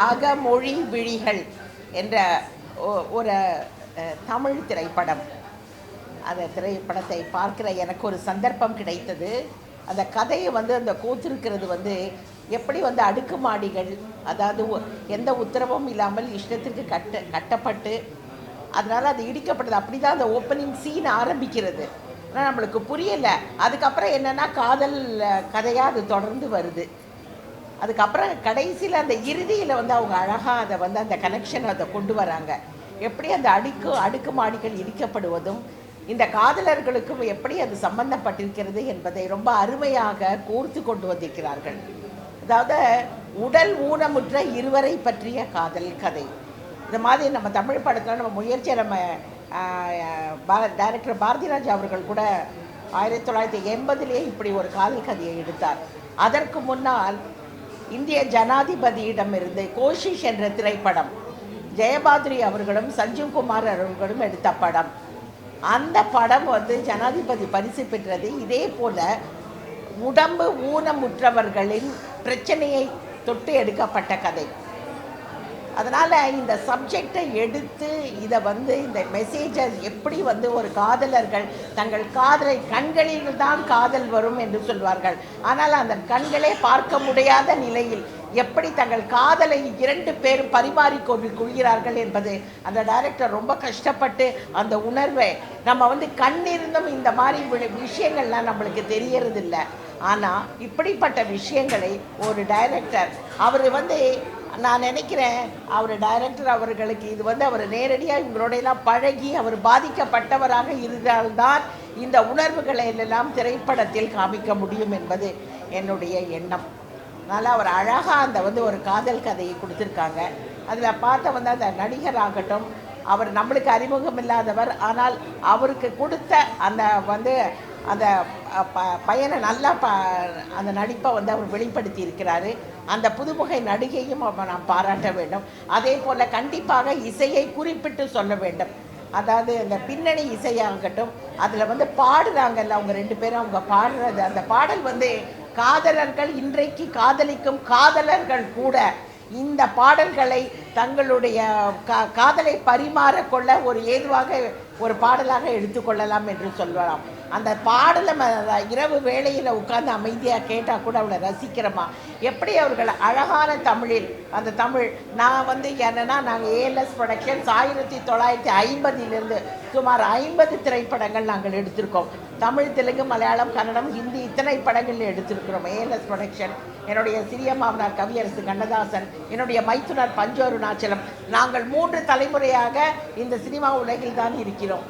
அகமொழி விழிகள் என்ற ஒரு தமிழ் திரைப்படம். அந்த திரைப்படத்தை பார்க்கிற எனக்கு ஒரு சந்தர்ப்பம் கிடைத்தது. அந்த கதையை அந்த கோத்திருக்கிறது எப்படி அடுக்குமாடிகள், அதாவது எந்த உத்தரவும் இல்லாமல் இஷ்டத்திற்கு கட்டப்பட்டு அதனால் அது இடிக்கப்பட்டது. அப்படி தான் அந்த ஓப்பனிங் சீன் ஆரம்பிக்கிறது. ஆனால் நம்மளுக்கு புரியலை. அதுக்கப்புறம் என்னென்னா காதல் கதையாக அது தொடர்ந்து வருது. அதுக்கப்புறம் கடைசியில் அந்த இறுதியில் அவங்க அழகாக அதை அந்த கனெக்ஷன் அதை கொண்டு வராங்க. எப்படி அந்த அடுக்குமாடிகள் இடிக்கப்படுவதும் இந்த காதலர்களுக்கும் எப்படி அது சம்பந்தப்பட்டிருக்கிறது என்பதை ரொம்ப அருமையாக கோர்த்து கொண்டு வந்திருக்கிறார்கள். அதாவது உடல் ஊனமுற்ற இருவரை பற்றிய காதல் கதை. இந்த மாதிரி நம்ம தமிழ் படத்தில் நம்ம முயற்சியை நம்ம டைரக்டர் பாரதிராஜா அவர்கள் கூட 1980 இப்படி ஒரு காதல் கதையை எடுத்தார். அதற்கு முன்னால் இந்திய ஜனாதிபதியிடமிருந்து கோஷிஷ் என்ற திரைப்படம் ஜெயபாத்ரி அவர்களும் சஞ்சீவ் குமார் அவர்களும் எடுத்த படம். அந்த படம் ஜனாதிபதி பரிசு பெற்றது. இதே போல உடம்பு ஊனமுற்றவர்களின் பிரச்சனையை தொட்டு எடுக்கப்பட்ட கதை. அதனால் இந்த சப்ஜெக்டை எடுத்து இதை இந்த மெசேஜை எப்படி ஒரு காதலர்கள் தங்கள் காதலை கண்களில் தான் காதல் வரும் என்று சொல்வார்கள். ஆனால் அந்த கண்களே பார்க்க முடியாத நிலையில் எப்படி தங்கள் காதலை 2 பேரும் பரிமாறிக்கொண்டு கொள்கிறார்கள் என்பது அந்த டைரக்டர் ரொம்ப கஷ்டப்பட்டு அந்த உணர்வை நம்ம கண்ணிருந்தும் இந்த மாதிரி விஷயங்கள்லாம் நம்மளுக்கு தெரியறதில்லை. ஆனால் இப்படிப்பட்ட விஷயங்களை ஒரு டைரக்டர் அவர் நான் நினைக்கிறேன் அவர் டைரக்டர் அவர்களுக்கு இது அவர் நேரடியாக இவங்களோடையெல்லாம் பழகி அவர் பாதிக்கப்பட்டவராக இருந்தால்தான் இந்த உணர்வுகளை எல்லாம் திரைப்படத்தில் காமிக்க முடியும் என்பது என்னுடைய எண்ணம். அதனால் அவர் அழகாக அந்த ஒரு காதல் கதையை கொடுத்துருக்காங்க. அதில் பார்த்த அந்த நடிகராகட்டும், அவர் நம்மளுக்கு அறிமுகம் இல்லாதவர், ஆனால் அவருக்கு கொடுத்த அந்த அந்த பையனை நல்லா அந்த நடிப்பை அவர் வெளிப்படுத்தி இருக்கிறாரு. அந்த புதுமுகை நடிகையும் நாம் பாராட்ட வேண்டும். அதே போல் கண்டிப்பாக இசையை குறிப்பிட்டு சொல்ல வேண்டும். அதாவது அந்த பின்னணி இசையாகட்டும், அதில் பாடுறாங்கல்ல அவங்க 2 பேரும், அவங்க பாடுறது அந்த பாடல் காதலர்கள் இன்றைக்கு காதலிக்கும் காதலர்கள் கூட இந்த பாடல்களை தங்களுடைய காதலை பரிமாறக்கொள்ள ஒரு ஏதுவாக ஒரு பாடலாக எடுத்துக்கொள்ளலாம் என்று சொல்லலாம். அந்த பாடலை இரவு வேளையில் உட்கார்ந்து அமைதியாக கேட்டால் கூட அவளை ரசிக்கிறோமா. எப்படி அவர்கள் அழகான தமிழில் அந்த தமிழ் நான் என்னென்னா நாங்கள் ஏஎல்எஸ் ப்ரொடக்ஷன்ஸ் 1950 சுமார் 50 திரைப்படங்கள் நாங்கள் எடுத்திருக்கோம். தமிழ், தெலுங்கு, மலையாளம், கன்னடம், ஹிந்தி இத்தனை படங்கள் எடுத்திருக்கிறோம். ஏஎல்எஸ் ப்ரொடக்ஷன், என்னுடைய சிறிய மாமனார் கவியரசு கண்ணதாசன், என்னுடைய மைத்துனர் பஞ்சு அருணாச்சலம், நாங்கள் 3 தலைமுறையாக இந்த சினிமா உலகில் தான் இருக்கிறோம்.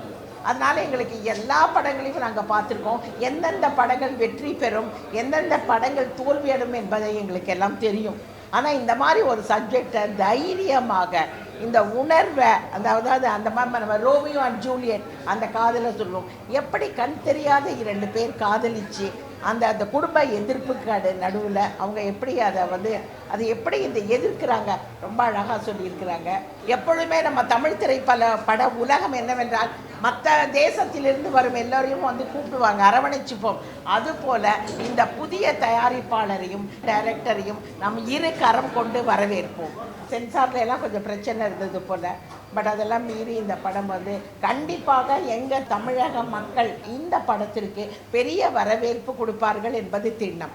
அதனால் எங்களுக்கு எல்லா படங்களையும் நாங்கள் பார்த்துருக்கோம். எந்தெந்த படங்கள் வெற்றி பெறும், எந்தெந்த படங்கள் தோல்வியடும் என்பதை எங்களுக்கு எல்லாம் தெரியும். ஆனால் இந்த மாதிரி ஒரு சப்ஜெக்டை தைரியமாக இந்த உணர்வை அதாவது அந்த மாதிரி நம்ம ரோமியோ அண்ட் ஜூலியட் அந்த காதலை சொல்லுவோம். எப்படி கண் தெரியாத 2 பேர் காதலிச்சு அந்த குடும்ப எதிர்ப்புக்கு நடுவில் அவங்க எப்படி அதை அது எப்படி இந்த எதிர்க்கிறாங்க ரொம்ப அழகாக சொல்லியிருக்கிறாங்க. எப்பொழுதுமே நம்ம தமிழ் பட உலகம் என்னவென்றால் மற்ற தேசத்திலிருந்து வரும் எல்லோரையும் கூப்பிடுவாங்க, அரவணைச்சுப்போம். அதுபோல் இந்த புதிய தயாரிப்பாளரையும் டைரக்டரையும் நம்ம 2 கரம் கொண்டு வரவேற்போம். சென்சார்ல எல்லாம் கொஞ்சம் பிரச்சனை இருந்தது போல், பட் அதெல்லாம் மீறி இந்த படம் கண்டிப்பாக எங்கள் தமிழக மக்கள் இந்த படத்திற்கு பெரிய வரவேற்பு கொடுப்பார்கள் என்பது திண்ணம்.